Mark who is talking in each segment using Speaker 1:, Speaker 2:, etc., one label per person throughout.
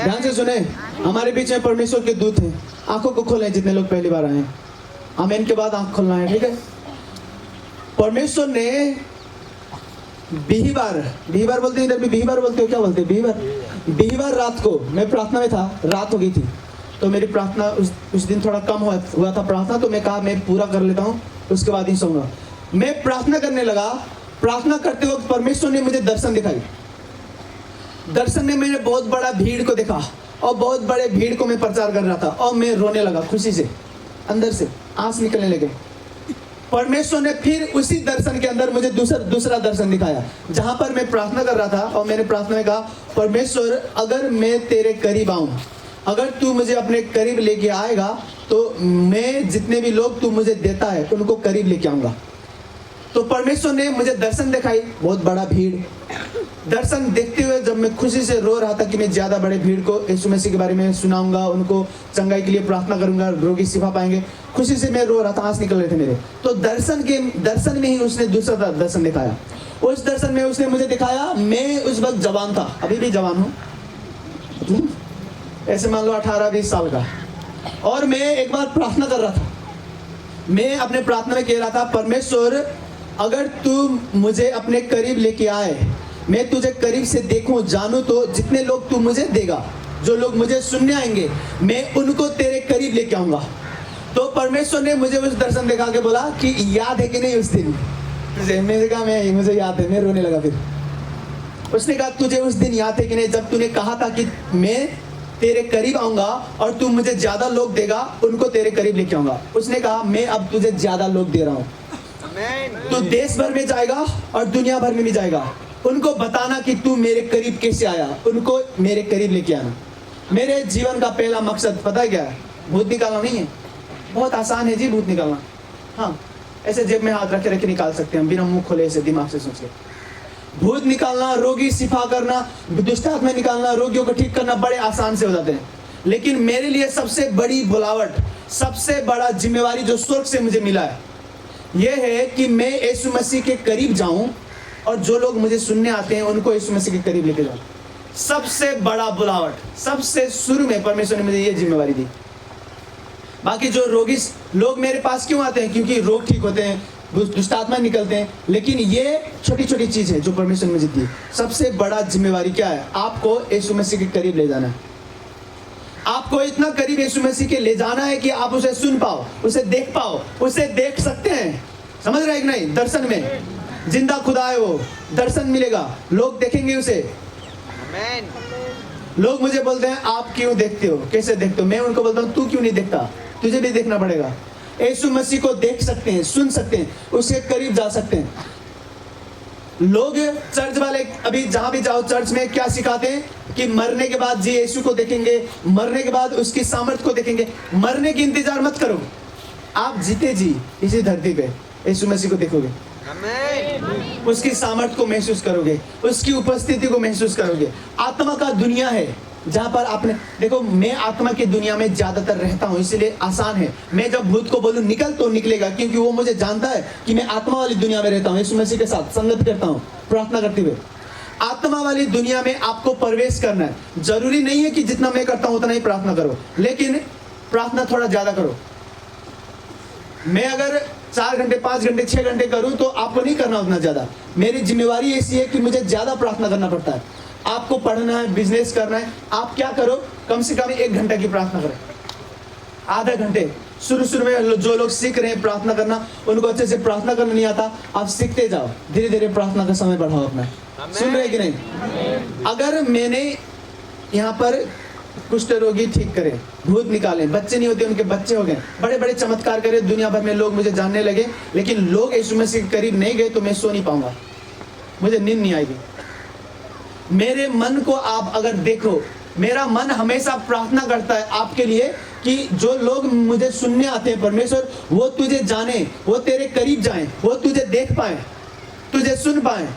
Speaker 1: ध्यान से सुने, हमारे बीच में परमेश्वर के दूत हैं। आंखों को खोलें जितने लोग पहली बार आए हैं। आमीन के बाद आंख खोलना है, ठीक है। परमेश्वर ने बिहीबार बोलते हैं, इधर भी बिहीबार बोलते हो, क्या बोलते हैं? बिहीबार रात को मैं प्रार्थना में था, रात हो गई थी, तो मेरी प्रार्थना उस दिन थोड़ा कम हुआ था प्रार्थना, तो मैं कहा मैं पूरा कर लेता हूँ, उसके बाद ही सोऊंगा। मैं प्रार्थना करने लगा। प्रार्थना करते वक्त परमेश्वर ने मुझे दर्शन दिखाई। दर्शन में मैंने बहुत बड़ा भीड़ को देखा और बहुत बड़े भीड़ को मैं प्रचार कर रहा था और मैं रोने लगा खुशी से, अंदर से आंस निकलने लगे। परमेश्वर ने फिर उसी दर्शन के अंदर मुझे दूसरा दर्शन दिखाया, जहां पर मैं प्रार्थना कर रहा था और मैंने प्रार्थना में कहा, परमेश्वर अगर मैं तेरे करीब आऊं, अगर तू मुझे अपने करीब लेके आएगा तो मैं जितने भी लोग तू मुझे देता है उनको करीब लेके आऊंगा। तो परमेश्वर ने मुझे दर्शन दिखाई, बहुत बड़ा भीड़। दर्शन देखते हुए जब मैं खुशी से रो रहा था कि मैं ज्यादा बड़े भीड़ को यीशु मसीह के बारे में सुनाऊंगा, उनको चंगाई के लिए प्रार्थना करूंगा, रोगी शिफा पाएंगे, खुशी से मैं रो रहा था, आंस निकल रहे थे मेरे। तो दर्शन में ही उसने दूसरा दर्शन दिखाया। उस दर्शन में उसने मुझे दिखाया, मैं उस वक्त जवान था, अभी भी जवान हूँ, ऐसे मान लो 18-20 साल का, और मैं एक बार प्रार्थना कर रहा था। मैं अपने प्रार्थना में कह रहा था, परमेश्वर अगर तू मुझे अपने करीब लेके आए, मैं तुझे करीब से देखूं, जानूं, तो जितने लोग तू मुझे देगा, जो लोग मुझे सुनने आएंगे, मैं उनको तेरे करीब लेके आऊंगा। तो परमेश्वर ने मुझे उस दर्शन दिखा के बोला कि याद है कि नहीं उस दिन? मैंने कहा मुझे याद है। मैं रोने लगा। फिर उसने कहा तुझे उस दिन याद है कि नहीं जब तूने कहा था कि मैं तेरे करीब आऊंगा और तू मुझे ज्यादा लोग देगा, उनको तेरे करीब लेके आऊंगा। उसने कहा मैं अब तुझे ज्यादा लोग दे रहा हूँ, तू देश भर में जाएगा और दुनिया भर में भी जाएगा, उनको बताना कि तू मेरे करीब कैसे आया, उनको मेरे करीब लेके आना। मेरे जीवन का पहला मकसद पता है क्या है? भूत निकालना नहीं है। बहुत आसान है जी भूत निकालना। हाँ, ऐसे जेब में हाथ रखे रखे निकाल सकते हैं, बिना मुंह खोले, ऐसे दिमाग से सोच के। भूत निकालना, रोगी शिफा करना, दुष्ट आत्मा निकालना, रोगियों को ठीक करना बड़े आसान से हो जाते हैं। लेकिन मेरे लिए सबसे बड़ी बुलावट, सबसे बड़ा जिम्मेवारी जो स्वर्ग से मुझे मिला है, यह है कि मैं यीशु मसीह के करीब जाऊं और जो लोग मुझे सुनने आते हैं उनको यीशु मसीह के करीब लेके जाऊं। सबसे बड़ा बुलावट, सबसे शुरू में परमेश्वर ने मुझे ये जिम्मेवारी दी। बाकी जो रोगी लोग मेरे पास क्यों आते हैं? क्योंकि रोग ठीक होते हैं, दुष्ट आत्मा निकलते हैं। लेकिन ये छोटी छोटी चीज है जो परमेश्वर ने मुझे दी। सबसे बड़ा जिम्मेवारी क्या है? आपको यीशु मसीह के करीब ले जाना है। आपको इतना करीब यीशु मसीह के ले जाना है कि आप उसे सुन पाओ, उसे देख पाओ, उसे देख सकते हैं। समझ रहे हैं कि नहीं? दर्शन में जिंदा खुदा है वो, दर्शन मिलेगा, लोग देखेंगे उसे। लोग मुझे बोलते हैं आप क्यों देखते हो, कैसे देखते हो? मैं उनको बोलता हूँ तू क्यों नहीं देखता, तुझे भी देखना पड़ेगा। यीशु मसीह को देख सकते हैं, सुन सकते हैं, उसके करीब जा सकते हैं। लोग चर्च वाले अभी जहां भी जाओ चर्च में क्या सिखाते हैं कि मरने के बाद जी यीशु को देखेंगे, मरने के बाद उसकी सामर्थ्य को देखेंगे। मरने की इंतजार मत करो, आप जीते जी इसी धरती पे यीशु मसीह को देखोगे, उसकी सामर्थ्य को महसूस करोगे, उसकी उपस्थिति को महसूस करोगे। आत्मा का दुनिया है जहां पर आपने देखो, मैं आत्मा की दुनिया में ज्यादातर रहता हूं, इसलिए आसान है। मैं जब भूत को बोलूं निकल तो निकलेगा, क्योंकि वो मुझे जानता है कि मैं आत्मा वाली दुनिया में रहता हूं, यीशु मसीह के साथ संगत करता हूं प्रार्थना करते हुए। आत्मा वाली दुनिया में आपको प्रवेश करना है। जरूरी नहीं है कि जितना मैं करता हूं उतना ही प्रार्थना करो, लेकिन प्रार्थना थोड़ा ज्यादा करो। मैं अगर 4 घंटे 5 घंटे 6 घंटे करूं तो आपको नहीं करना उतना ज्यादा। मेरी जिम्मेवारी ऐसी है कि मुझे ज्यादा प्रार्थना करना पड़ता है। आपको पढ़ना है, बिजनेस करना है, आप क्या करो, कम से कम 1 घंटा की प्रार्थना करें, आधा घंटे। शुरू में जो लोग सीख रहे हैं प्रार्थना करना, उनको अच्छे से प्रार्थना करना नहीं आता, आप सीखते जाओ, धीरे धीरे प्रार्थना का समय बढ़ाओ अपना। सुन रहे कि नहीं? अगर मैंने यहाँ पर कुष्ठ रोगी ठीक करे, भूत निकाले, बच्चे नहीं होते उनके बच्चे हो गए, बड़े बड़े चमत्कार करे, दुनिया भर में लोग मुझे जानने लगे, लेकिन लोग यीशु मसीह के करीब नहीं गए तो मैं सो नहीं पाऊंगा, मुझे नींद नहीं आएगी। मेरे मन को आप अगर देखो, मेरा मन हमेशा प्रार्थना करता है आपके लिए कि जो लोग मुझे सुनने आते हैं, परमेश्वर वो तुझे जाने, वो तेरे करीब जाएं, वो तुझे देख पाए, तुझे सुन पाए।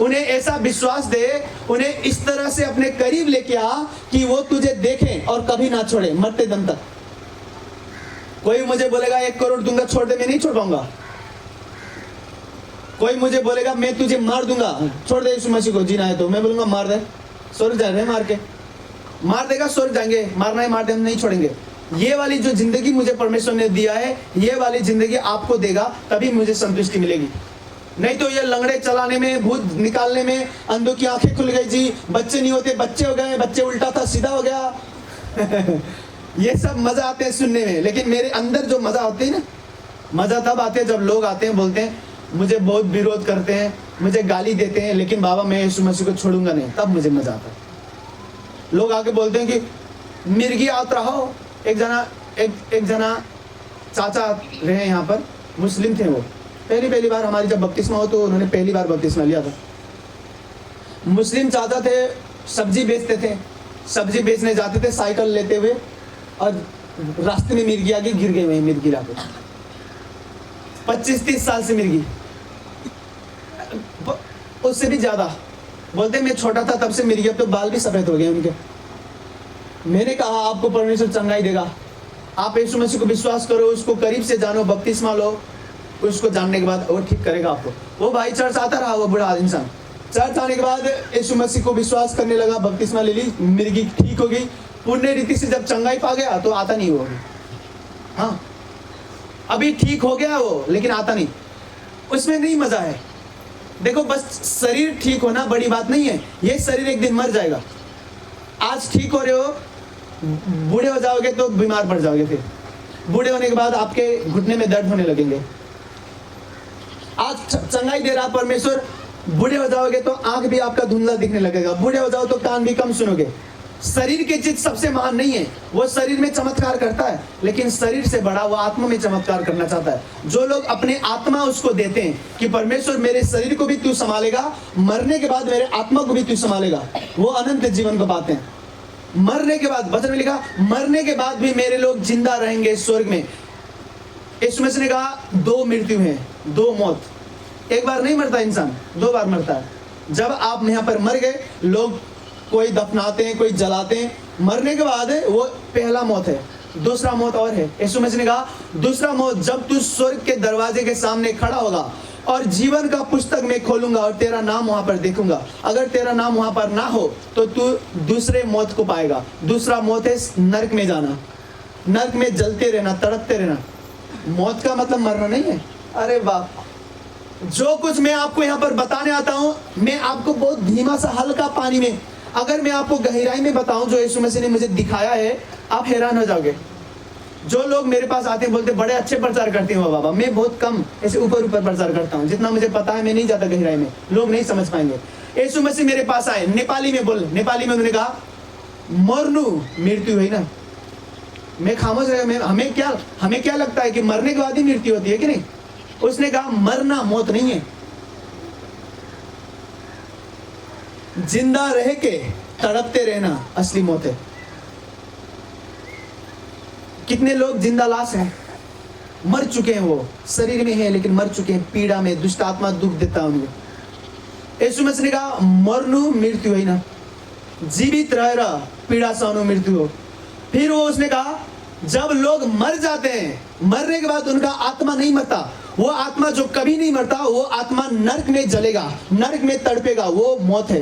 Speaker 1: उन्हें ऐसा विश्वास दे, उन्हें इस तरह से अपने करीब लेके आ कि वो तुझे देखें और कभी ना छोड़े मरते दम तक। कोई मुझे बोलेगा 1 करोड़ दूंगा, छोड़ दे, मैं नहीं छोड़ पाऊंगा। कोई मुझे बोलेगा मैं तुझे मार दूंगा, छोड़ दे यीशु मसीह को, जीना है तो, मैं बोलूंगा मार दे, स्वर्ग जा रहे मार के। मार देगा स्वर्ग जाएंगे, मारना है मार दे, हम नहीं छोड़ेंगे। ये वाली जो जिंदगी मुझे परमेश्वर ने दिया है, ये वाली जिंदगी आपको देगा, तभी मुझे संतुष्टि मिलेगी। नहीं तो ये लंगड़े चलाने में, भूत निकालने में, अंधों की आंखें खुल गई जी, बच्चे नहीं होते बच्चे हो गए, बच्चे उल्टा था सीधा हो गया ये सब मजा आते हैं सुनने में, लेकिन मेरे अंदर जो मजा आते हैं ना, मजा तब आते हैं जब लोग आते हैं बोलते हैं मुझे बहुत विरोध करते हैं, मुझे गाली देते हैं, लेकिन बाबा मैं यीशु मसीह को छोड़ूंगा नहीं, तब मुझे मजा आता है। लोग आके बोलते हैं कि मिर्गी आत रहो। एक जना चाचा रहे यहाँ पर, मुस्लिम थे वो, पहली बार हमारी जब बपतिस्मा हो तो उन्होंने पहली बार बपतिस्मा लिया था। मुस्लिम चाचा थे, सब्जी बेचते थे, सब्जी बेचने जाते थे साइकिल लेते हुए, और रास्ते में मिर्गी आके गिर गई, वहीं मिर्गी लाके 25-30 साल से मिर्गी, उससे भी ज्यादा। बोलते मैं छोटा था तब से मिर्गी, अब तो बाल भी सफेद हो गए उनके। मैंने कहा आपको परमेश्वर चंगाई देगा, आप यीशु मसीह को विश्वास करो, उसको करीब से जानो, बपतिस्मा लो, उसको जानने के बाद वो ठीक करेगा आपको। वो भाई चर्च आता रहा, वो बूढ़ा इंसान चर्च आने के बाद यीशु मसीह को विश्वास करने लगा, बपतिस्मा ले ली, मिर्गी ठीक हो गई। पुण्य रीति से जब चंगाई पा गया तो आता नहीं वो, हाँ अभी ठीक हो गया वो, लेकिन आता नहीं, उसमें नहीं मजा है। देखो बस शरीर ठीक होना बड़ी बात नहीं है, ये शरीर एक दिन मर जाएगा। आज ठीक हो रहे हो, बूढ़े हो जाओगे तो बीमार पड़ जाओगे, फिर बूढ़े होने के बाद आपके घुटने में दर्द होने लगेंगे। आज चंगाई दे रहा परमेश्वर, बूढ़े हो जाओगे तो आंख भी आपका धुंधला दिखने लगेगा, बूढ़े हो जाओ तो कान भी कम सुनोगे। शरीर की चीज सबसे महान नहीं है, वो शरीर में चमत्कार करता है, लेकिन शरीर से बड़ा वो आत्मा में चमत्कार करना चाहता है। जो लोग अपने आत्मा उसको देते हैं कि परमेश्वर मेरे शरीर को भी तू संभालेगा, मरने के बाद मेरे आत्मा को भी तू संभालेगा, वो अनंत जीवन को पाते हैं। मरने के बाद, वचन में लिखा मरने के बाद भी मेरे लोग जिंदा रहेंगे स्वर्ग में। यीशु मसीह ने कहा 2 मृत्यु है, 2 मौत, एक बार नहीं मरता इंसान, 2 बार मरता है। जब आप यहाँ पर मर गए, लोग कोई दफनाते हैं, कोई जलाते हैं, मरने के बाद वो पहला मौत है, दूसरा मौत और है। यीशु मसीह ने कहा दूसरा मौत जब तू स्वर्ग के दरवाजे के सामने खड़ा होगा और जीवन का पुस्तक में खोलूंगा और तेरा नाम वहां पर देखूंगा, अगर तेरा नाम वहां पर ना हो तो तू दूसरे मौत को पाएगा। दूसरा मौत है नरक में जाना, नरक में जलते रहना, तड़पते रहना। मौत का मतलब मरना नहीं है। अरे बाप, जो कुछ मैं आपको यहाँ पर बताने आता हूँ, मैं आपको बहुत धीमा सा हल्का पानी में, अगर मैं आपको गहराई में बताऊं जो यीशु मसीह ने मुझे दिखाया है, आप हैरान हो जाओगे। जो लोग मेरे पास आते हैं बोलते बड़े अच्छे प्रचार करते हो बाबा, मैं बहुत कम ऐसे ऊपर प्रचार करता हूँ, जितना मुझे पता है मैं नहीं जाता गहराई में, लोग नहीं समझ पाएंगे। यीशु मसीह मेरे पास आए, नेपाली में उन्होंने कहा मरनु मृत्यु है ना। मैं खामोश रहा, हमें क्या लगता है कि मरने के बाद ही मृत्यु होती है कि नहीं? उसने कहा मरना मौत नहीं है, जिंदा रह के तड़पते रहना असली मौत है। कितने लोग जिंदा लाश हैं, मर चुके हैं, वो शरीर में है लेकिन मर चुके हैं, पीड़ा में, दुष्ट आत्मा दुख देता है उनको। यीशु मसीह ने कहा मरनु मृत्यु है ना, जीवित रह पीड़ा सहनु मृत्यु हो। फिर वो उसने कहा जब लोग मर जाते हैं, मरने के बाद उनका आत्मा नहीं मरता, वो आत्मा जो कभी नहीं मरता, वो आत्मा नरक में जलेगा, नरक में तड़पेगा, वो मौत है,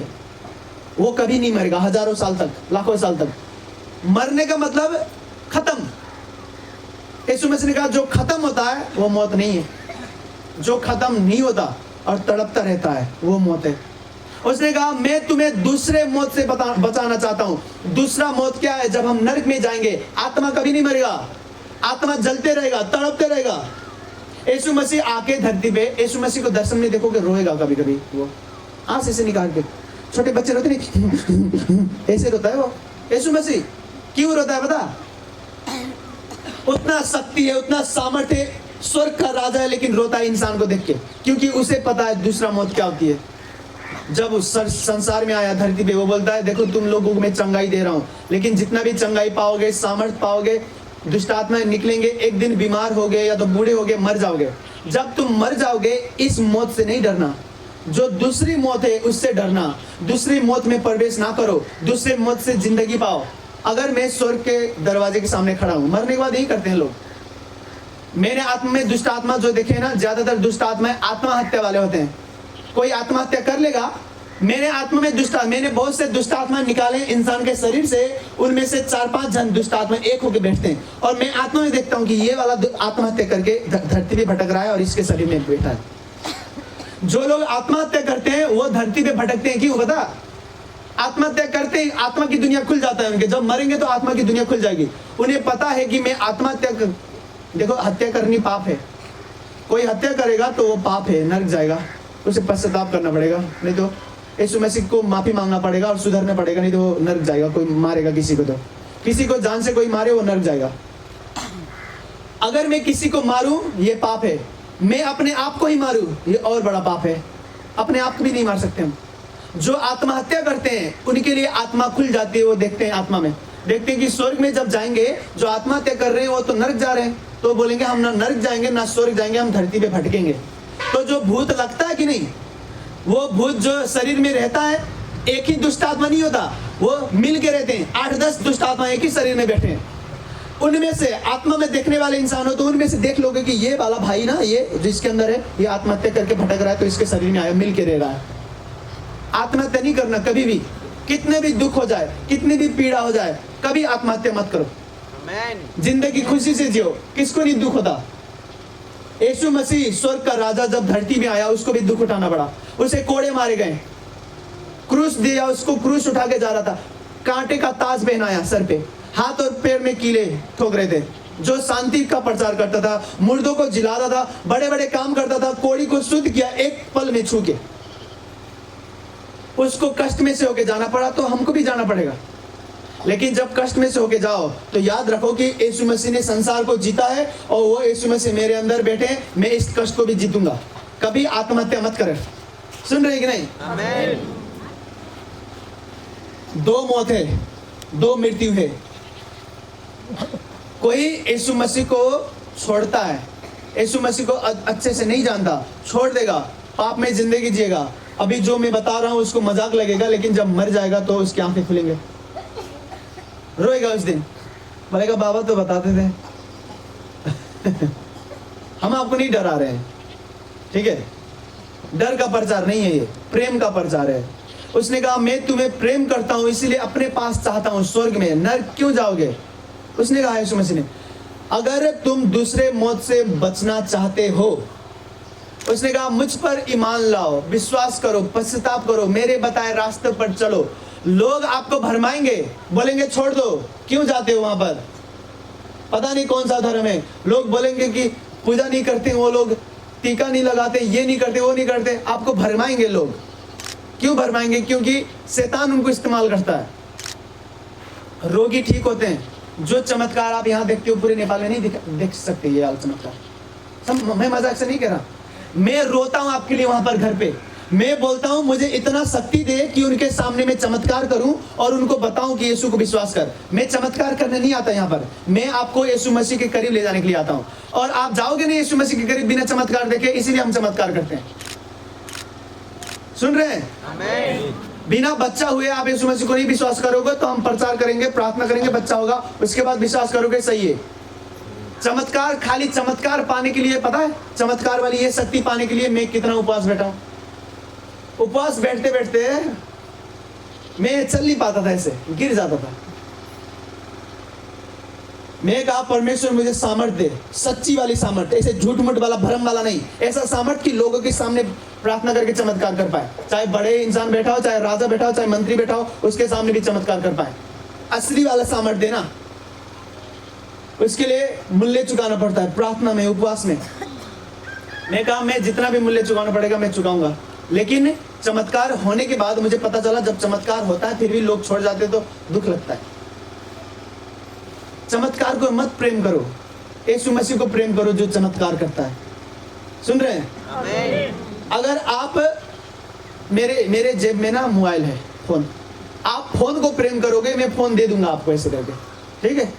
Speaker 1: वो कभी नहीं मरेगा, हजारों साल तक, लाखों साल तक। मरने का मतलब खत्म। यीशु मसीह ने कहा जो खत्म होता है वो मौत नहीं है, जो खत्म नहीं होता और तड़पता रहता है वो मौत है। उसने कहा मैं तुम्हें दूसरे मौत से बचाना चाहता हूं। दूसरा मौत क्या है? जब हम नरक में जाएंगे, आत्मा कभी नहीं मरेगा, आत्मा जलते रहेगा, तड़पते रहेगा। यीशु मसीह आके धरती पे, यीशु मसीह को दर्शन में देखोगे रोएगा कभी कभी, वो आंख से निकाल के, छोटे बच्चे रोते नहीं ऐसे रोता है वो। यीशु मसीह क्यों रोता है पता? उतना शक्ति है, उतना सामर्थ्य है, स्वर्ग का राजा है, लेकिन रोता है इंसान को देख के, क्योंकि उसे पता है दूसरा मौत क्या होती है। जब उस संसार में आया धरती पे, वो बोलता है देखो तुम लोगों को मैं चंगाई दे रहा हूँ, लेकिन जितना भी चंगाई पाओगे, सामर्थ्य पाओगे, दुष्ट आत्माएं निकलेंगे, एक दिन बीमार हो गए या तो बूढ़े हो गए, मर जाओगे। जब तुम मर जाओगे, इस मौत से नहीं डरना, जो दूसरी मौत है उससे डरना। दूसरी मौत में प्रवेश ना करो, दूसरे मौत से जिंदगी पाओ। अगर मैं स्वर्ग के दरवाजे के सामने खड़ा हूं, मरने के बाद यही करते हैं लोग। मेरे आत्मा में दुष्ट आत्मा जो देखे ना, ज्यादातर दुष्ट आत्माएं आत्महत्या वाले होते हैं। कोई आत्महत्या कर लेगा मैंने आत्मा में मैंने बहुत से दुष्ट आत्मा निकाले इंसान के शरीर से, उनमें से 4-5 जन दुष्ट आत्मा एक होकर बैठते हैं, और मैं आत्मा में देखता हूँ कि ये वाला आत्महत्या करके धरती पे भटक रहा है और इसके शरीर में बैठा है। जो लोग आत्महत्या करते हैं वो धरती पे भटकते हैं, क्यों बता? आत्महत्या करते ही आत्मा की दुनिया खुल जाता है उनके, जब मरेंगे तो आत्मा की दुनिया खुल जाएगी। उन्हें पता है कि मैं आत्महत्या देखो, हत्या करनी पाप है, कोई हत्या करेगा तो वो पाप है, नरक जाएगा, उसे पश्चाताप करना पड़ेगा, नहीं तो यीशु मसीह को माफी मांगना पड़ेगा और सुधरना पड़ेगा, नहीं तो वो नरक जाएगा। कोई मारेगा किसी को, तो किसी को जान से कोई मारे वो नरक जाएगा। अगर मैं किसी को मारूं ये पाप है, मैं अपने आप को ही मारूं ये और बड़ा पाप है। अपने आप को भी नहीं मार सकते हम। जो आत्महत्या करते हैं उनके लिए आत्मा खुल जाती है, वो देखते हैं आत्मा में, देखते हैं कि स्वर्ग में जब जाएंगे, जो आत्महत्या कर रहे हैं वो तो नरक जा रहे हैं, तो बोलेंगे हम ना नरक जाएंगे ना स्वर्ग जाएंगे, हम धरती पे भटकेंगे। तो जो भूत लगता है कि नहीं, वो भूत जो शरीर में रहता है, एक ही दुष्ट आत्मा नहीं होता, वो मिल के रहते हैं। 8-10 दुष्ट आत्मा एक ही शरीर में बैठे हैं। उनमें से आत्मा में देखने वाले इंसान हो तो उनमें से देख लोगे कि ये वाला भाई ना, ये जिसके अंदर है, ये आत्महत्या करके भटक रहा है, तो इसके शरीर में आया, मिल के रह रहा है। आत्महत्या नहीं करना कभी भी, कितने भी दुख हो जाए, कितनी भी पीड़ा हो जाए, कभी आत्महत्या मत करो। जिंदगी खुशी से जियो, किसको नहीं दुख होता। यीशु मसीह स्वर्ग का राजा जब धरती में आया, उसको भी दुख उठाना पड़ा, उसे कोड़े मारे गए, क्रूस दिया, उसको क्रूस उठा के जा रहा था, कांटे का ताज पहनाया सर पे, हाथ और पैर में कीले ठोक रहे थे, जो शांति का प्रचार करता था, मुर्दों को जिलाता था, बड़े बड़े काम करता था, कोड़ी को शुद्ध किया एक पल में छू के। उसको कष्ट में से होके जाना पड़ा, तो हमको भी जाना पड़ेगा। लेकिन जब कष्ट में से होके जाओ तो याद रखो कि यीशु मसीह ने संसार को जीता है, और वो यीशु मसीह मेरे अंदर बैठे, मैं इस कष्ट को भी जीतूंगा। कभी आत्महत्या मत करें। सुन रहे कि नहीं? आमीन। 2 मौत है, 2 मृत्यु है। कोई यीशु मसीह को छोड़ता है, यीशु मसीह को अच्छे से नहीं जानता, छोड़ देगा, पाप में जिंदगी जिएगा। अभी जो मैं बता रहा हूं उसको मजाक लगेगा, लेकिन जब मर जाएगा तो उसकी आंखें खुलेंगे, रोएगा उस दिन, बोलेगा बाबा तो बताते थे। हम आपको नहीं डरा रहे हैं, ठीक है? डर का प्रचार नहीं है ये, प्रेम का प्रचार है। उसने कहा मैं तुम्हें प्रेम करता हूं, इसीलिए अपने पास चाहता हूं, स्वर्ग में, नरक क्यों जाओगे? उसने कहा यीशु मसीह ने, अगर तुम दूसरे मौत से बचना चाहते हो, उसने कहा मुझ पर ईमान लाओ, विश्वास करो, पश्चाताप करो, मेरे बताए रास्ते पर चलो। लोग आपको भरमाएंगे, बोलेंगे छोड़ दो, क्यों जाते हो वहां पर, पता नहीं कौन सा धर्म है। लोग बोलेंगे कि पूजा नहीं करते वो लोग, टीका नहीं लगाते, ये नहीं करते, वो नहीं करते। आपको भरमाएंगे लोग। क्यों भरमाएंगे? क्योंकि शैतान उनको इस्तेमाल करता है। रोगी ठीक होते हैं। जो चमत्कार आप यहाँ देखते हो पूरे नेपाल में नहीं देख सकते ये वाला चमत्कार। मैं मजाक से नहीं कह रहा, मैं रोता हूँ आपके लिए वहां पर घर पे। मैं बोलता हूँ मुझे इतना शक्ति दे कि उनके सामने मैं चमत्कार करूं और उनको बताऊं कि यीशु को विश्वास कर। मैं चमत्कार करने नहीं आता यहाँ पर, मैं आपको यीशु मसीह के करीब ले जाने के लिए आता हूँ। और आप जाओगे नहीं यीशु मसीह के करीब बिना चमत्कार देखे, इसीलिए हम चमत्कार करते हैं। सुन रहे हैं? आमीन। बिना बच्चा हुए आप यीशु मसीह को नहीं विश्वास करोगे तो हम प्रचार करेंगे, प्रार्थना करेंगे, बच्चा होगा, उसके बाद विश्वास करोगे, सही है। चमत्कार खाली चमत्कार पाने के लिए, पता है चमत्कार वाली ये शक्ति पाने के लिए मैं कितना उपवास बैठा हूं। उपवास बैठते बैठते मैं चल नहीं पाता था, ऐसे गिर जाता था। मैं कहा परमेश्वर मुझे सामर्थ्य दे, सच्ची वाली सामर्थ्य, ऐसे झूठ मूठ वाला, भरम वाला नहीं, ऐसा सामर्थ्य कि लोगों के सामने प्रार्थना करके चमत्कार कर पाए। चाहे बड़े इंसान बैठा हो, चाहे राजा बैठा हो, चाहे मंत्री बैठा हो, उसके सामने भी चमत्कार कर पाए। असली वाला सामर्थ्य देना, उसके लिए मूल्य चुकाना पड़ता है, प्रार्थना में, उपवास में। मैं कहा मैं जितना भी मूल्य चुकाना पड़ेगा मैं चुकाऊंगा। लेकिन चमत्कार होने के बाद मुझे पता चला जब चमत्कार होता है फिर भी लोग छोड़ जाते तो दुख लगता है। चमत्कार को मत प्रेम करो, यीशु मसीह को प्रेम करो जो चमत्कार करता है। सुन रहे हैं? आमीन। अगर आप मेरे जेब में ना मोबाइल है, फोन, आप फोन को प्रेम करोगे, मैं फोन दे दूंगा आपको ऐसे करके, ठीक है?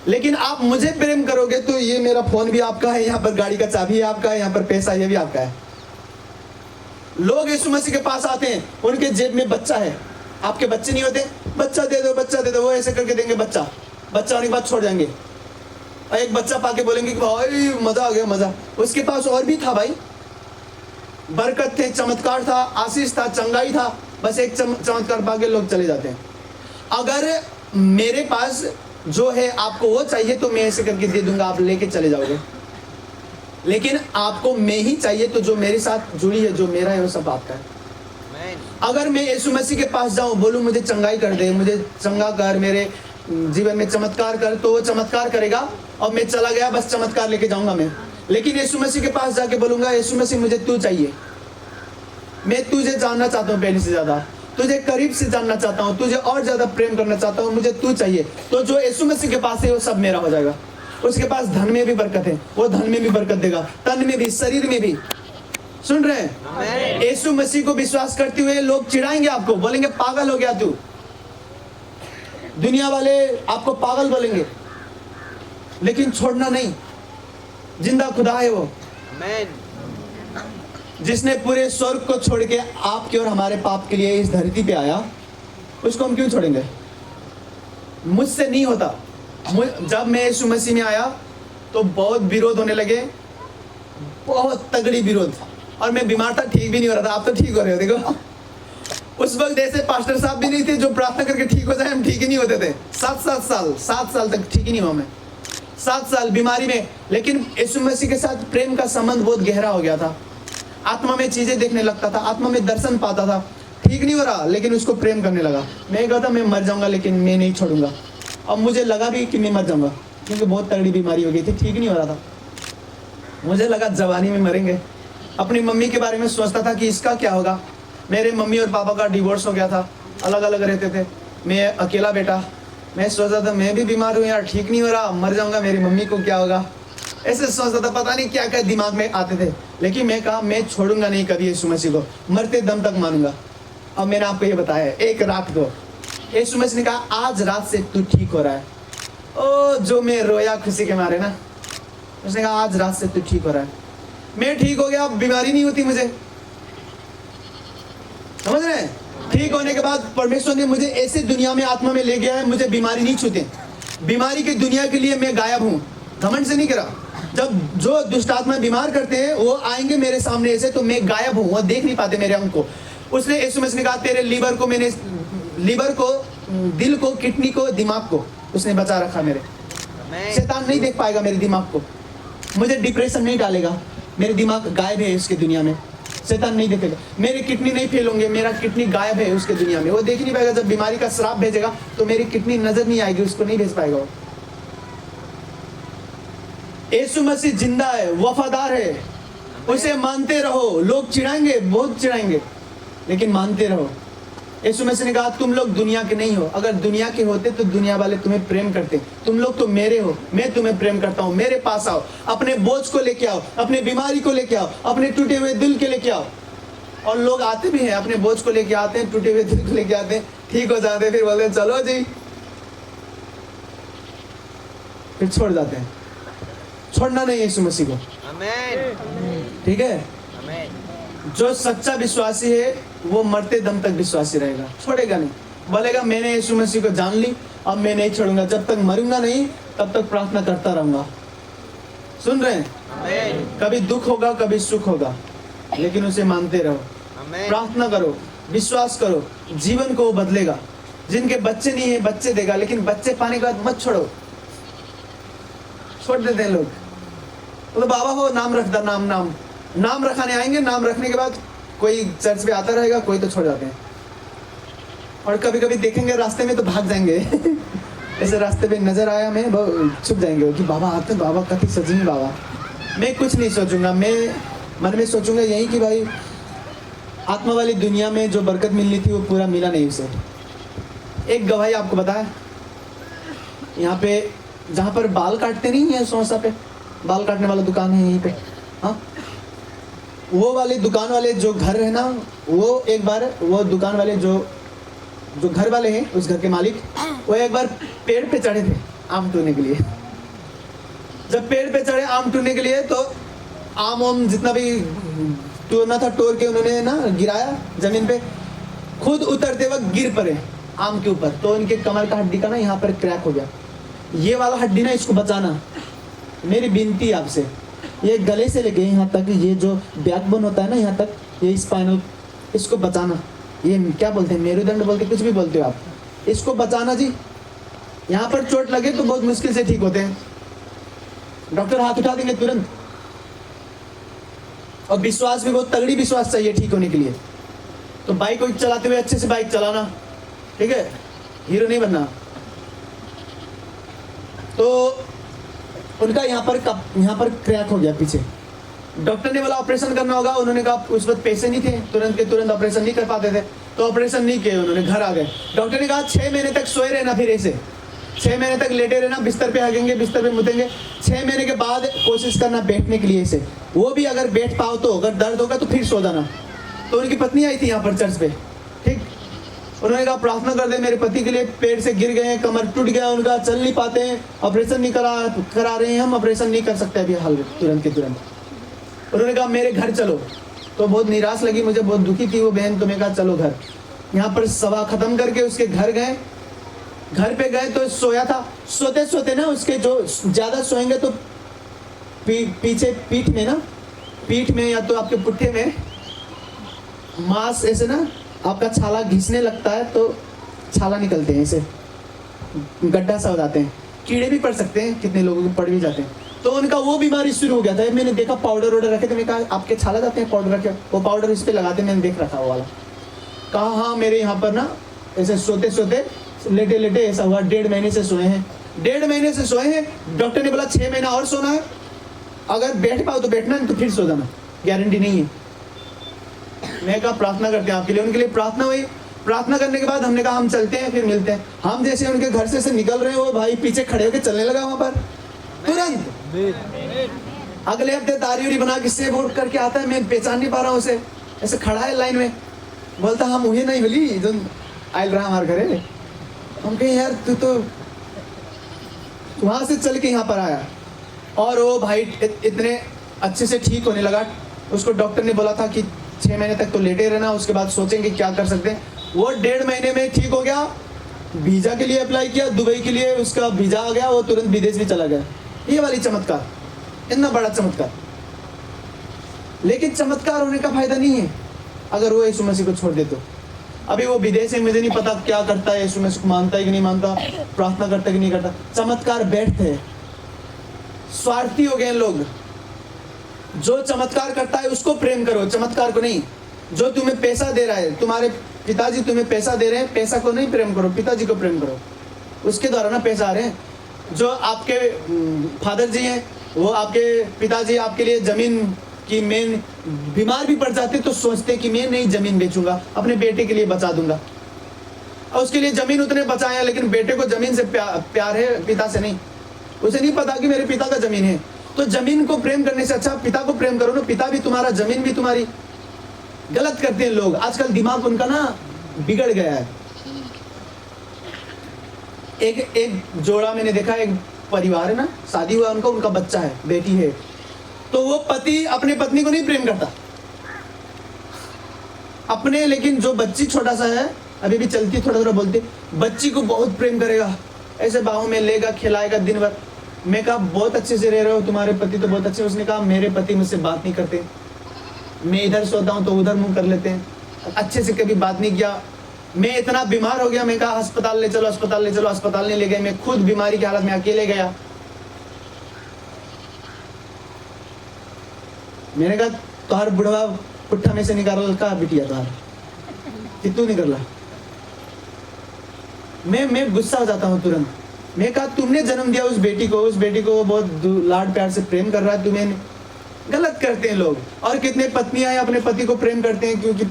Speaker 1: लेकिन आप मुझे प्रेम करोगे तो ये मेरा फोन भी आपका है, यहाँ पर गाड़ी का चाबी है आपका है, यहाँ पर पैसा ये भी आपका है। लोग यीशु मसीह के पास आते हैं, उनके जेब में बच्चा है, आपके बच्चे नहीं होते, बच्चा दे दो, बच्चा दे दो, वो ऐसे करके देंगे बच्चा, बच्चा होने के बाद छोड़ जाएंगे। और एक बच्चा पाके बोलेंगे कि भाई मजा आ गया, मजा। उसके पास और भी था भाई, बरकत थे, चमत्कार था, आशीष था, चंगाई था, बस एक चमत्कार पाके लोग चले जाते हैं। अगर मेरे पास जो है आपको वो चाहिए तो मैं ऐसे करके दे दूंगा, आप लेके चले जाओगे। लेकिन आपको मैं ही चाहिए तो जो मेरे साथ जुड़ी है, जो मेरा है, वो सब आपका है। अगर मैं यीशु मसीह के पास जाऊं, बोलूं मुझे चंगाई कर दे, मुझे चंगा कर, मेरे जीवन में चमत्कार कर, तो वो चमत्कार करेगा और मैं चला गया, बस चमत्कार लेके जाऊंगा मैं। लेकिन यीशु मसीह के पास जाके बोलूंगा, यीशु मसीह मुझे तू चाहिए, मैं तुझे जानना चाहता हूँ, पहले से ज्यादा तुझे करीब से जानना चाहता हूँ, तुझे और ज्यादा प्रेम करना चाहता हूँ, मुझे तू चाहिए, तो जो यीशु मसीह के पास है वो सब मेरा हो जाएगा। उसके पास धन में भी बरकत है, वो धन में भी बरकत देगा, तन में भी, शरीर में भी। सुन रहे हैं? यीशु मसीह को विश्वास करते हुए लोग चिढ़ाएंगे आपको, बोलेंगे पागल हो गया तू, दुनिया वाले आपको पागल बोलेंगे, लेकिन छोड़ना नहीं। जिंदा खुदा है वो, जिसने पूरे स्वर्ग को छोड़ के आपके और हमारे पाप के लिए इस धरती पे आया, उसको हम क्यों छोड़ेंगे? मुझसे नहीं होता। जब मैं यीशु मसीह में आया तो बहुत विरोध होने लगे, बहुत तगड़ी विरोध, और मैं बीमार था, ठीक भी नहीं हो रहा था। आप तो ठीक हो रहे हो, देखो। उस वक्त ऐसे पास्टर साहब भी नहीं थे जो प्रार्थना करके ठीक हो जाए, हम ठीक ही नहीं होते थे। 7 साल तक ठीक ही नहीं हुआ मैं, 7 साल बीमारी में। लेकिन यीशु मसीह के साथ प्रेम का संबंध बहुत गहरा हो गया था। आत्मा में चीजें देखने लगता था, आत्मा में दर्शन पाता था। ठीक नहीं हो रहा, लेकिन उसको प्रेम करने लगा। मैं कहता मैं मर जाऊंगा, लेकिन मैं नहीं छोड़ूंगा। और मुझे लगा भी कि मैं मर जाऊंगा, क्योंकि बहुत तगड़ी बीमारी हो गई थी, ठीक नहीं हो रहा था। मुझे लगा जवानी में मरेंगे। अपनी मम्मी के बारे में सोचता था कि इसका क्या होगा। मेरे मम्मी और पापा का डिवोर्स हो गया था, अलग अलग रहते थे, मैं अकेला बेटा। मैं सोचता था मैं भी बीमार हूँ यार, ठीक नहीं हो रहा, मर जाऊंगा, मेरी मम्मी को क्या होगा, ऐसे सोचता था। पता नहीं क्या क्या दिमाग में आते थे। लेकिन मैं कहा मैं छोड़ूंगा नहीं कभी यीशु मसीह को, मरते दम तक मानूंगा। और मैंने आपको ये बताया, एक रात को यीशु मसीह ने कहा आज रात से तू ठीक हो रहा है। ओ जो मैं रोया खुशी के मारे ना। उसने कहा आज रात से तू ठीक हो रहा है। मैं ठीक हो गया, अब बीमारी नहीं होती मुझे। समझ रहे हैं? ठीक होने के बाद परमेश्वर ने मुझे ऐसे दुनिया में आत्मा में ले गया है, मुझे बीमारी नहीं छूते। बीमारी की दुनिया के लिए मैं गायब हूँ, घमंड से नहीं करा। जब जो दुष्ट आत्मा बीमार करते हैं वो आएंगे मेरे सामने ऐसे, तो मैं गायब हूँ, वो देख नहीं पाते मेरे अंग को। उसने यीशु मसीह ने कहा तेरे लीवर को मैंने, लीवर को, दिल को, किडनी को, दिमाग को उसने बचा रखा मेरे। शैतान नहीं देख पाएगा मेरे दिमाग को, मुझे डिप्रेशन नहीं डालेगा, मेरे दिमाग गायब है इसके दुनिया में, शैतान नहीं देखेगा। मेरी किडनी नहीं फेल होंगे, मेरा किडनी गायब है उसके दुनिया में, वो देख नहीं पाएगा। जब बीमारी का श्राप भेजेगा तो मेरी किडनी नजर नहीं आएगी, उसको नहीं भेज पाएगा वो। यीशु मसीह जिंदा है, वफादार है, उसे मानते रहो। लोग चिढ़ाएंगे, बहुत चिढ़ाएंगे, लेकिन मानते रहो। यीशु मसीह ने कहा तुम लोग दुनिया के नहीं हो, अगर दुनिया के होते तो दुनिया वाले तुम्हें प्रेम करते। तुम लोग तो मेरे हो, मैं तुम्हें प्रेम करता हूँ। मेरे पास आओ, अपने बोझ को लेके आओ, अपने बीमारी को लेके आओ, अपने टूटे हुए दिल के लेके आओ। और लोग आते भी हैं, अपने बोझ को लेके आते हैं, टूटे हुए दिल को लेके आते हैं, ठीक हो जाते हैं, फिर बोलते हैं चलो जी, फिर छोड़ जाते हैं। छोड़ना नहीं यीशु मसीह को, ठीक है? जो सच्चा विश्वासी है वो मरते दम तक विश्वासी रहेगा, छोड़ेगा नहीं। बोलेगा मैंने यीशु मसीह को जान ली, अब मैं नहीं छोड़ूंगा, जब तक मरूंगा नहीं तब तक प्रार्थना करता रहूंगा। सुन रहे हैं? कभी दुख होगा, कभी सुख होगा, लेकिन उसे मानते रहो, प्रार्थना करो, विश्वास करो, जीवन को वो बदलेगा। जिनके बच्चे नहीं है बच्चे देगा, लेकिन बच्चे पाने के बाद मत छोड़ो। छोड़ देते हैं लोग, तो बाबा हो नाम रखता, नाम रखाने आएंगे, नाम रखने के बाद कोई चर्च पे आता रहेगा, कोई तो छोड़ जाते हैं। और कभी कभी देखेंगे रास्ते में तो भाग जाएंगे ऐसे रास्ते पे नजर आया मैं, छुप जाएंगे कि बाबा आते, बाबा कथी सजी बाबा। मैं कुछ नहीं सोचूंगा, मैं मन में सोचूंगा यही कि भाई आत्मा वाली दुनिया में जो बरकत मिलनी थी वो पूरा मिला नहीं उसे। एक गवाही आपको बताया, यहाँ पे जहाँ पर बाल काटते नहीं है, सोसा पे बाल काटने वाला दुकान है यहीं पे, हाँ, वो वाले दुकान वाले जो घर है ना, वो एक बार वो दुकान वाले जो घर वाले हैं, उस घर के मालिक, वो एक बार पेड़ पे चढ़े थे आम तोड़ने के लिए। जब पेड़ पे चढ़े आम तोड़ने के लिए, तो आम जितना भी तोड़ना था तोड़ के उन्होंने ना गिराया जमीन पे। खुद उतरते वक्त गिर पड़े आम के ऊपर, तो उनके कमर का हड्डी का ना यहाँ पर क्रैक हो गया। ये वाला हड्डी ना इसको बचाना, मेरी विनती आपसे, ये गले से लेके यहाँ तक, ये जो बैकबोन होता है ना यहाँ तक, ये स्पाइनल, इसको बचाना, ये क्या बोलते हैं, मेरुदंड बोलते, कुछ भी बोलते हो आप, इसको बचाना जी। यहाँ पर चोट लगे तो बहुत मुश्किल से ठीक होते हैं, डॉक्टर हाथ उठा देंगे तुरंत। और विश्वास भी बहुत तगड़ी विश्वास चाहिए ठीक होने के लिए। तो बाइक को चलाते हुए अच्छे से बाइक चलाना, ठीक है, हीरो नहीं बनना। तो उनका यहाँ पर क्रैक हो गया पीछे। डॉक्टर ने बोला ऑपरेशन करना होगा, उन्होंने कहा उस वक्त पैसे नहीं थे, तुरंत के तुरंत ऑपरेशन नहीं कर पाते थे, तो ऑपरेशन नहीं किए उन्होंने, घर आ गए। डॉक्टर ने कहा 6 महीने तक सोए रहना, फिर ऐसे 6 महीने तक लेटे रहना, बिस्तर पे हागेंगे, बिस्तर पे मुतेंगे। 6 महीने के बाद कोशिश करना बैठने के लिए ऐसे, वो भी अगर बैठ पाओ तो, अगर दर्द होगा तो फिर सो जाना। तो उनकी पत्नी आई थी यहाँ पर चर्च पे, ठीक, उन्होंने कहा प्रार्थना कर दे मेरे पति के लिए, पेट से गिर गए, कमर टूट गया उनका, चल नहीं पाते हैं, ऑपरेशन नहीं करा रहे हैं हम, ऑपरेशन नहीं कर सकते अभी हाल तुरंत के तुरंत। उन्होंने कहा मेरे घर चलो। तो बहुत निराश लगी मुझे, बहुत दुखी थी वो बहन, तो मैं कहा चलो घर। यहाँ पर सभा खत्म करके उसके घर गए। घर पे गए तो सोया था, सोते सोते ना उसके जो ज्यादा सोएंगे तो पीछे पीठ में या तो आपके पुट्ठे में मांस ऐसे ना आपका छाला घिसने लगता है, तो छाला निकलते हैं ऐसे, गड्ढा सा हो जाते हैं, कीड़े भी पड़ सकते हैं, कितने लोगों को पड़ भी जाते हैं। तो उनका वो बीमारी शुरू हो गया था। मैंने देखा पाउडर वाउडर रखे थे, मैंने कहा आपके छाला जाते हैं, पाउडर रखे, वो पाउडर इस पे लगाते, मैंने देख रखा वो वाला। कहा हाँ मेरे यहाँ पर ना ऐसे सोते सोते लेटे लेटे ऐसा हुआ, 1.5 महीने से सोए हैं, 1.5 महीने से सोए हैं। डॉक्टर ने बोला 6 महीना और सोना है, अगर बैठ पाओ तो बैठना, नहीं तो फिर सो जाना, गारंटी नहीं है। मैं कहा प्रार्थना करते हैं आपके लिए। उनके लिए प्रार्थना हुई। प्रार्थना करने के बाद हमने कहा हम चलते हैं, फिर मिलते हैं। हम जैसे उनके घर से निकल रहे हैं, वो भाई पीछे खड़े होकर चलने लगा वहां पर तुरंत। अगले हफ्ते तारी उरी बना के सेब वोट करके आता है, मैं पहचान नहीं पा रहा हूँ उसे, ऐसे खड़ा है लाइन में, बोलता हम वही नहीं बोली जो आयल रहा हमारे घरे। हम कहे यार तू तो वहां से चल के यहाँ पर आया। और वो भाई इतने अच्छे से ठीक होने लगा। उसको डॉक्टर ने बोला था कि 6 महीने तक तो लेटे रहना, उसके बाद सोचेंगे क्या कर सकते हैं। वो 1.5 महीने में ठीक हो गया। वीजा के लिए अप्लाई किया, दुबई के लिए उसका वीजा आ गया, वो तुरंत विदेश भी चला गया। ये वाली चमत्कार, इतना बड़ा चमत्कार। लेकिन चमत्कार होने का फायदा नहीं है अगर वो यीशु मसीह को छोड़ दे। तो अभी वो विदेश है, मुझे नहीं पता क्या करता है, यीशु मसीह को मानता है कि नहीं मानता, प्रार्थना करता है कि नहीं करता। चमत्कार बैठते हैं, स्वार्थी हो गए लोग। जो चमत्कार करता है उसको प्रेम करो, चमत्कार को नहीं। जो तुम्हें पैसा दे रहा है, तुम्हारे पिताजी तुम्हें पैसा दे रहे हैं, पैसा को नहीं प्रेम करो, पिताजी को प्रेम करो, उसके द्वारा ना पैसा आ रहे हैं। जो आपके फादर जी हैं, वो आपके पिताजी आपके लिए जमीन की मेन बीमार भी पड़ जाते तो सोचते कि मैं नहीं जमीन बेचूंगा, अपने बेटे के लिए बचा दूंगा। और उसके लिए जमीन उतने बचाए, लेकिन बेटे को जमीन से प्यार है, पिता से नहीं। उसे नहीं पता कि मेरे पिता का जमीन है। तो जमीन को प्रेम करने से अच्छा पिता को प्रेम करो ना, पिता भी तुम्हारा, जमीन भी तुम्हारी। गलत करते हैं लोग आजकल, दिमाग उनका ना बिगड़ गया है। एक जोड़ा मैंने देखा, एक परिवार है ना, शादी हुआ उनका, उनका बच्चा है, बेटी है। तो वो पति अपने पत्नी को नहीं प्रेम करता अपने, लेकिन जो बच्ची छोटा सा है, अभी भी चलती, थोड़ा थोड़ा बोलती, बच्ची को बहुत प्रेम करेगा, ऐसे बाहों में लेगा, खिलाएगा दिन भर। मैं कहा बहुत अच्छे से रह रहे हो, तुम्हारे पति तो बहुत अच्छे। उसने कहा मेरे पति मुझसे बात नहीं करते, मैं इधर सोता हूँ तो उधर मुंह कर लेते हैं, अच्छे से कभी बात नहीं किया। मैं इतना बीमार हो गया, मैं कहा अस्पताल ले चलो, अस्पताल ले चलो, अस्पताल नहीं ले गए। मैं खुद बीमारी की हालत में अकेले गया। मैंने कहा तुहार बुढ़वा पुट्ठा में से निकाल का बिटिया तुहार कि तू निकला। मैं गुस्सा हो जाता हूँ तुरंत। मैं कहा तुमने जन्म दिया उस बेटी को वो बहुत लाड प्यार से प्रेम कर रहा है, तुम्हें गलत करते हैं लोग। और कितने पत्नियां हैं अपने पति को प्रेम करते हैं क्योंकि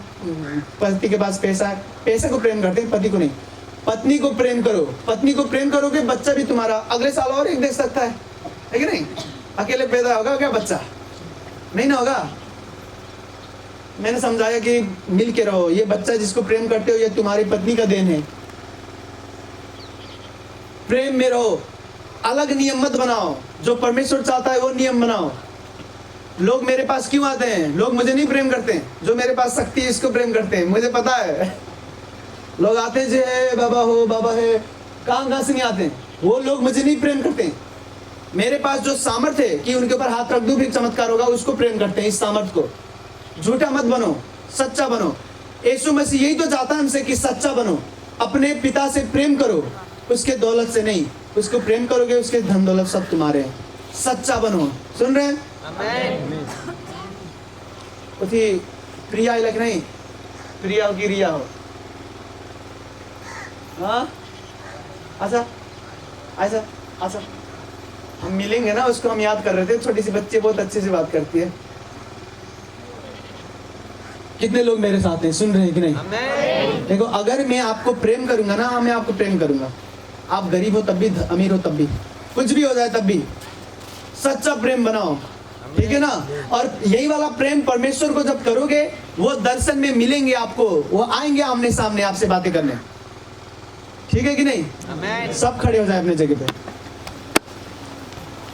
Speaker 1: पति के पास पैसा है, पैसे को प्रेम करते हैं, पति को नहीं। पत्नी को प्रेम करो, पत्नी को प्रेम करोगे, बच्चा भी तुम्हारा अगले साल और एक दे सकता है कि नहीं? अकेले पैदा होगा क्या बच्चा? नहीं ना होगा। मैंने समझाया कि मिल के रहो, ये बच्चा जिसको प्रेम करते हो ये तुम्हारी पत्नी का देन है। प्रेम में रहो, अलग नियम मत बनाओ, जो परमेश्वर चाहता है वो नियम बनाओ। लोग मेरे पास क्यों आते हैं? लोग मुझे नहीं प्रेम करते हैं, जो मेरे पास शक्ति है इसको प्रेम करते हैं, मुझे पता है। लोग आते हैं जो है बाबा हो, बाबा है, कहाँ से नहीं आते हैं, वो लोग मुझे नहीं प्रेम करते हैं। मेरे पास जो सामर्थ्य है कि उनके ऊपर हाथ रख दूं फिर चमत्कार होगा, उसको प्रेम करते हैं, इस सामर्थ्य को। झूठा मत बनो, सच्चा बनो। यीशु मसीह यही तो चाहता है हमसे कि सच्चा बनो। अपने पिता से प्रेम करो, उसके दौलत से नहीं। उसको प्रेम करोगे, उसके धन दौलत सब तुम्हारे हैं। सच्चा बनो। सुन रहे हैं? उसी प्रिया लग नहीं, प्रिया की रिया हो। हाँ अच्छा ऐसा अच्छा, हम मिलेंगे ना, उसको हम याद कर रहे थे। छोटी सी बच्ची बहुत अच्छे से बात करती है। कितने लोग मेरे साथ हैं, सुन रहे हैं कि नहीं? देखो, अगर मैं आपको प्रेम करूंगा ना, मैं आपको प्रेम करूंगा। आप गरीब हो तब भी, अमीर हो तब भी, कुछ भी हो जाए तब भी, सच्चा प्रेम बनाओ, ठीक है ना? और यही वाला प्रेम परमेश्वर को जब करोगे, वो दर्शन में मिलेंगे आपको, वो आएंगे आमने सामने आपसे बातें करने। ठीक है कि नहीं? सब खड़े हो जाए अपने जगह पे।